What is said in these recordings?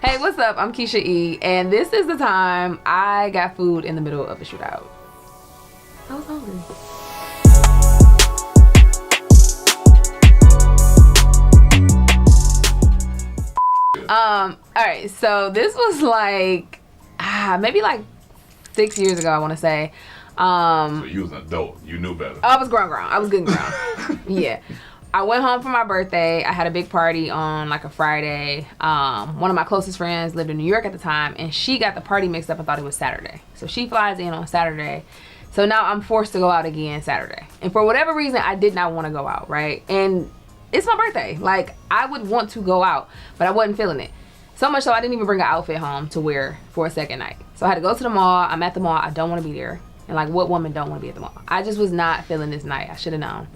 Hey, what's up? I'm Keysha E, and this is the time I got food in the middle of a shootout. I was hungry. Alright, so this was like, maybe like 6 years ago, I want to say. So you was an adult. You knew better. I was grown. I was good and grown. Yeah. I went home for my birthday. I had a big party on like a Friday. One of my closest friends lived in New York at the time, and she got the party mixed up and thought it was Saturday. So she flies in on Saturday. So now I'm forced to go out again Saturday. And for whatever reason, I did not want to go out, right? And it's my birthday. Like, I would want to go out, but I wasn't feeling it. So much so I didn't even bring an outfit home to wear for a second night. So I had to go to the mall. I'm at the mall. I don't want to be there. And like, what woman don't want to be at the mall? I just was not feeling this night. I should have known.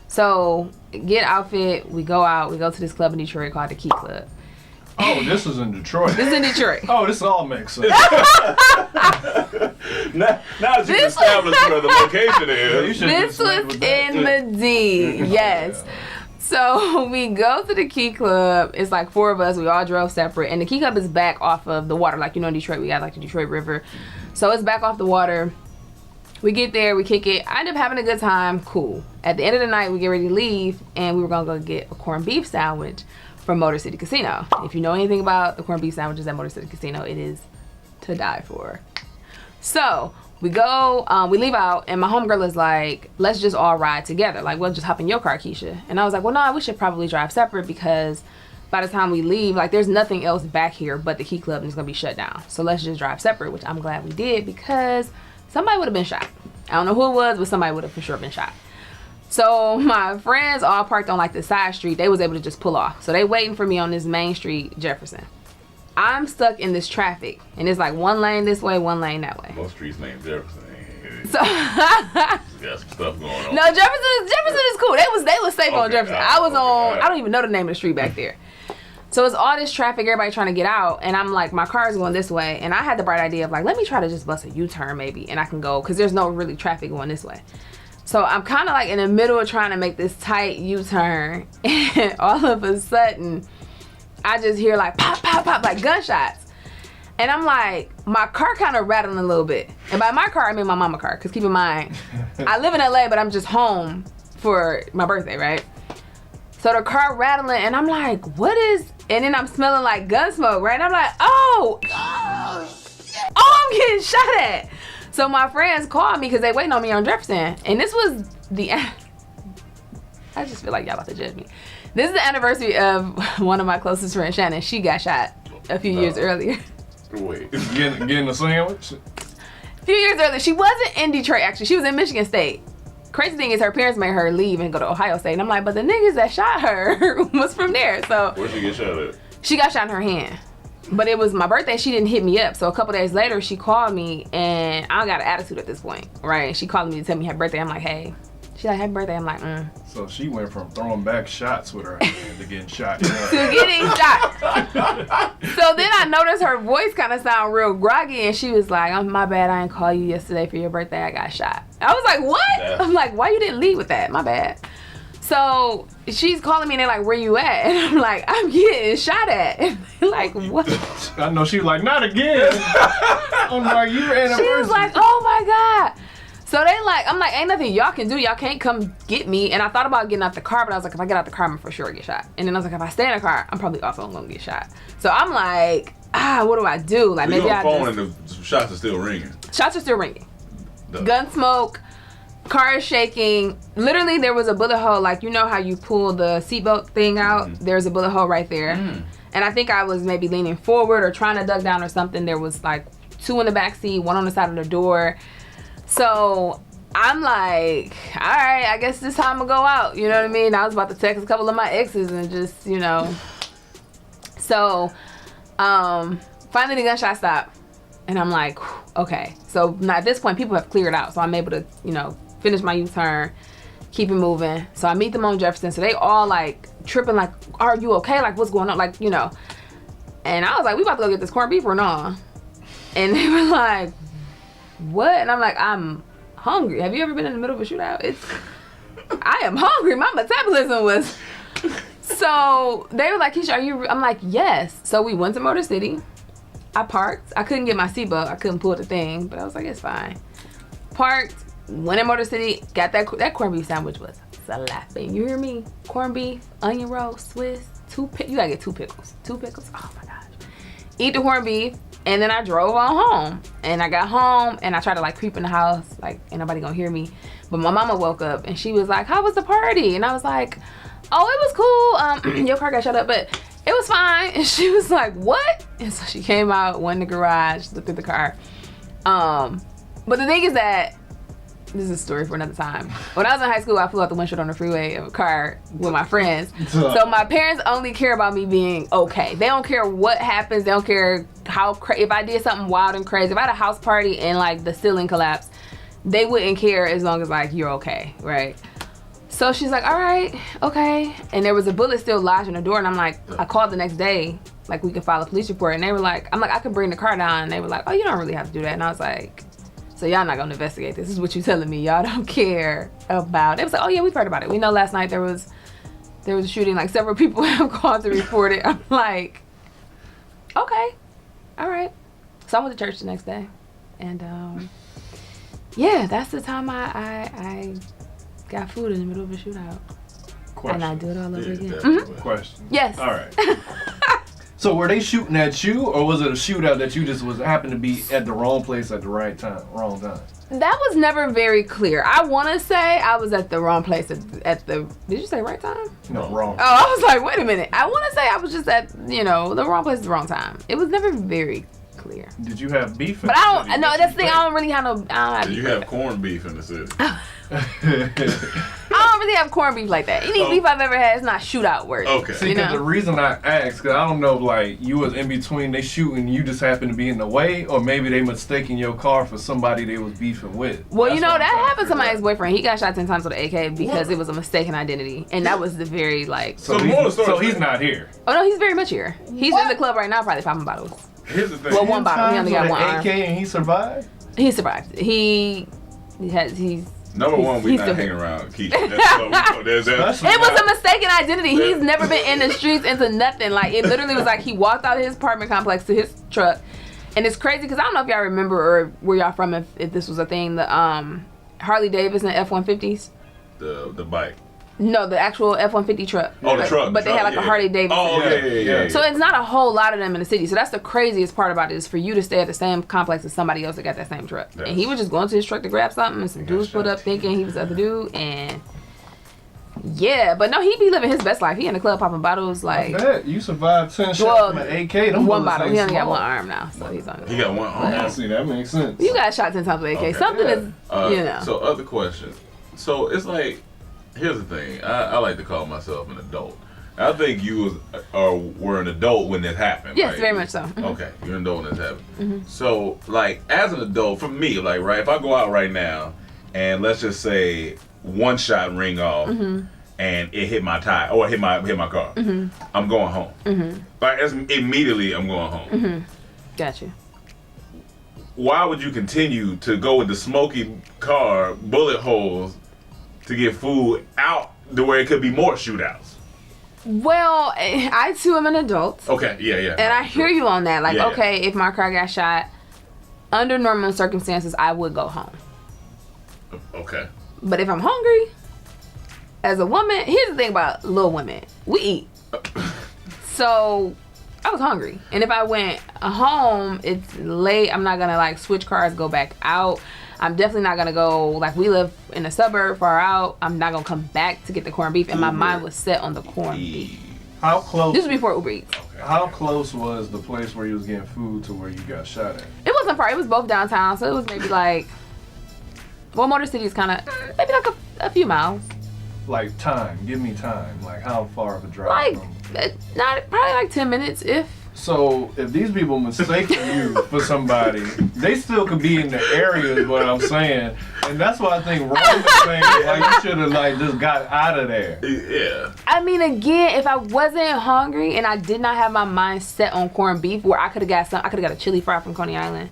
So, get outfit, we go out, we go to this club in Detroit called the Key Club. Oh, this is in Detroit. This is in Detroit. Oh, this all makes sense. now that you've established where the location is. This was in the D, yes. Yeah. So, we go to the Key Club. It's like 4 of us. We all drove separate. And the Key Club is back off of the water. Like, you know, in Detroit, we got like the Detroit River. So, it's back off the water. We get there, we kick it. I end up having a good time. Cool. At the end of the night, we get ready to leave, and we were gonna go get a corned beef sandwich from Motor City Casino. If you know anything about the corned beef sandwiches at Motor City Casino, it is to die for. So we go, we leave out, and my homegirl is like, let's just all ride together. Like, we'll just hop in your car, Keysha. And I was like, well, no, we should probably drive separate because by the time we leave, like, there's nothing else back here but the Key Club, and it's gonna be shut down. So let's just drive separate, which I'm glad we did because somebody would have been shot. I don't know who it was, but somebody would have for sure been shot. So my friends all parked on like the side street. They was able to just pull off. So they waiting for me on this main street, Jefferson. I'm stuck in this traffic, and it's like one lane this way, one lane that way. Most streets named Jefferson. So got some stuff going on. No, Jefferson is cool. They was safe on Jefferson. I was on. I don't even know the name of the street back there. So it's all this traffic, everybody trying to get out, and I'm like, my car is going this way, and I had the bright idea of like, let me try to just bust a U-turn maybe, and I can go, because there's no really traffic going this way. So I'm kind of like in the middle of trying to make this tight U-turn, and all of a sudden, I just hear like pop, pop, pop, like gunshots. And I'm like, my car kind of rattling a little bit. And by my car, I mean my mama car, because keep in mind, I live in LA, but I'm just home for my birthday, right? So the car rattling, and I'm like, what is, and then I'm smelling like gun smoke, right? And I'm like, oh, I'm getting shot at. So my friends called me because they waiting on me on Jefferson. And this was the, I just feel like y'all about to judge me. This is the anniversary of one of my closest friends, Shannon. She got shot a few years earlier. Wait. Getting a sandwich? A few years earlier. She wasn't in Detroit, actually. She was in Michigan State. Crazy thing is her parents made her leave and go to Ohio State. And I'm like, but the niggas that shot her was from there. So Where'd she get shot at? She got shot in her hand. But it was my birthday. She didn't hit me up. So a couple days later, she called me. And I got an attitude at this point, right? She called me to tell me happy birthday. I'm like, hey. She's like, happy birthday. I'm like, So she went from throwing back shots with her hand to getting shot. to getting shot. So then I noticed her voice kind of sound real groggy, and she was like, my bad, I didn't call you yesterday for your birthday, I got shot. I was like, what? Yeah. I'm like, why you didn't lead with that? My bad. So she's calling me, and they're like, where you at? And I'm like, I'm getting shot at. And they're like, what? I know, she was like, not again. I'm like, your anniversary. She was like, oh my God. So they like, I'm like, ain't nothing y'all can do. Y'all can't come get me. And I thought about getting out the car, but I was like, if I get out the car, I'm for sure get shot. And then I was like, if I stay in the car, I'm probably also gonna get shot. So I'm like, what do I do? Like, maybe I phone and the shots are still ringing. Shots are still ringing. Gun smoke, car is shaking. Literally, there was a bullet hole. Like, you know how you pull the seatbelt thing out? Mm-hmm. There's a bullet hole right there. Mm. And I think I was maybe leaning forward or trying to duck down or something. There was like 2 in the back seat, 1 on the side of the door. So I'm like, all right, I guess this time I'm gonna go out. You know what I mean? I was about to text a couple of my exes and just, you know. So finally the gunshot stopped. And I'm like, okay. So now at this point, people have cleared out. So I'm able to, you know, finish my U-turn, keep it moving. So I meet them on Jefferson. So they all like tripping like, are you okay? Like, what's going on? Like, you know. And I was like, we about to go get this corned beef or no? And they were like, what? And I'm like, I'm hungry. Have you ever been in the middle of a shootout? I am hungry. My metabolism was So they were like, Keysha, are you? I'm like, yes. So we went to Motor City. I parked. I couldn't get my seatbelt. I couldn't pull the thing, but I was like, it's fine. Parked. Went in Motor City. Got that corned beef sandwich was slapping. You hear me? Corned beef, onion roll, Swiss, you gotta get 2 pickles. 2 pickles. Oh my gosh. Eat the corned beef, and then I drove on home. And I got home, and I tried to like creep in the house, like ain't nobody gonna hear me. But my mama woke up, and she was like, "How was the party?" And I was like, "Oh, it was cool. Your car got shut up, but it was fine." And she was like, "What?" And so she came out, went in the garage, looked at the car. But the thing is that, this is a story for another time. When I was in high school, I flew out the windshield on the freeway of a car with my friends. So my parents only care about me being okay. They don't care what happens. They don't care if I did something wild and crazy. If I had a house party and like the ceiling collapsed, they wouldn't care as long as like you're okay, right? So she's like, all right, okay. And there was a bullet still lodged in the door, and I'm like, I called the next day, like we could file a police report. And they were like, I'm like, I could bring the car down. And they were like, oh, you don't really have to do that. And I was like, so y'all not gonna investigate this? This is what you telling me? Y'all don't care about it? It was like, oh yeah, we've heard about it. We know last night there was a shooting. Like several people have called to report it. I'm like, okay, all right. So I went to church the next day, and yeah, that's the time I got food in the middle of a shootout. Question. And I do it all over again. Question. Yes. All right. So were they shooting at you, or was it a shootout that you just happened to be at the wrong place at the right time, wrong time? That was never very clear. I want to say I was at the wrong place at the. Did you say right time? No, wrong. Oh, I was like, wait a minute. I want to say I was just at the wrong place at the wrong time. It was never very clear. Did you have beef? But I don't. No, that's the thing. I don't really have no. Did you have corned beef in the city? I don't really have corned beef like that. Any beef I've ever had is not shootout worthy. Okay. See, because the reason I asked, because I don't know if like you was in between, they shooting, you just happened to be in the way, or maybe they mistaking your car for somebody they was beefing with. Well, that happened to my ex-boyfriend. He got shot 10 times with an AK because it was a mistaken identity, and that was the very like. So he's not here. Oh no, he's very much here. He's in the club right now, probably popping bottles. Here's the thing. Well, one bottle. He only got one arm. AK and he survived. He survived. He's. Number one, we not hanging around Keysha. It was a mistaken identity. He's never been in the streets into nothing. Like, it literally was like he walked out of his apartment complex to his truck. And it's crazy because I don't know if y'all remember or where y'all from, if this was a thing, the Harley Davidson F-150s. The bike. No, the actual F-150 truck. Oh, the truck. But they had like a Harley Davidson. Oh, yeah. So it's not a whole lot of them in the city. So that's the craziest part about it, is for you to stay at the same complex as somebody else that got that same truck. And he was just going to his truck to grab something, and some dudes put up thinking he was the other dude, and yeah, but no, he be living his best life. He in the club popping bottles like. I bet you survived 10 shots from an AK. Them one bottle. He only got small. one arm now, so he's on. He got one arm. I see, that makes sense. You got shot 10 times with AK. Okay. Something is, So other question. So it's like, here's the thing. I like to call myself an adult. I think you were an adult when this happened. Yes, right? very much so. Mm-hmm. Okay, you're an adult when this happened. So, like, as an adult, for me, like, right, if I go out right now and let's just say one shot ring off and it hit my tire or hit my car, I'm going home. Like, immediately, I'm going home. Gotcha. Why would you continue to go with the smoky car, bullet holes, to get food out to where it could be more shootouts? Well, I too am an adult. Okay, yeah. And I hear you on that. Like, okay, if my car got shot, under normal circumstances, I would go home. Okay. But if I'm hungry, as a woman, here's the thing about little women. We eat. So, I was hungry. And if I went home, it's late. I'm not going to, like, switch cars, go back out. I'm definitely not going to go, like, we live in a suburb far out. I'm not going to come back to get the corned beef. And my mind was set on the corned beef. How close? This was before Uber Eats. Okay. How close was the place where you was getting food to where you got shot at? It wasn't far. It was both downtown. So it was maybe like, well, Motor City is kind of, maybe like a few miles. Like time. Give me time. Like how far of a drive? Like, from... probably like 10 minutes if. So if these people mistaken you for somebody, they still could be in the area is what I'm saying. And that's why I think Ron is saying, like, you should have, like, just got out of there. Yeah. I mean, again, if I wasn't hungry and I did not have my mind set on corned beef, where I could have got a chili fry from Coney Island.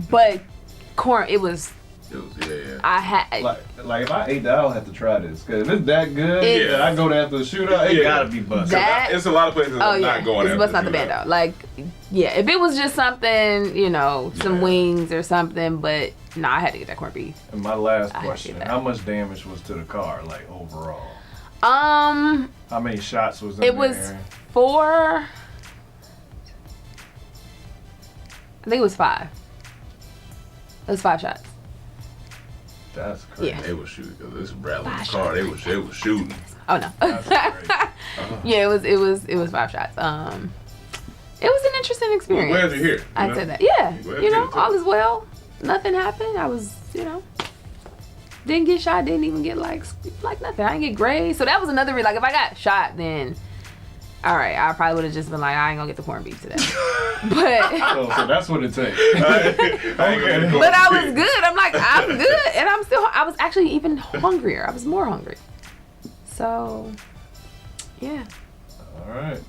But it was It was, yeah. I had Like if I ate that, I'll have to try this. Cause if it's that good, It's- I go to after the shootout. It gotta be busted. That- It's a lot of places that oh I'm yeah, not going it's after what's not the the band shootout. though. Like, yeah, if it was just something, you know, some Yeah. wings or something, but no, I had to get that corned beef. And my last I hate question: that. how much damage was to the car, like overall? How many shots was in It was there? 4. I think it was 5. It was 5 shots. That's crazy. Yeah. They were shooting because this is Bradley's Five car. They were shooting. Oh no. That's crazy. Yeah, it was 5 shots. It was an interesting experience. Glad you're here. I said that. Yeah, Glad you you're know, here, too. all is well. Nothing happened. I was, you know, didn't get shot. Didn't even get like nothing. I didn't get grazed. So that was another like if I got shot, then all right, I probably would have just been like, I ain't gonna get the corned beef today. But So that's what it takes. Okay. but I was good. I'm like I'm good, and I was actually even hungrier. I was more hungry. So yeah. All right.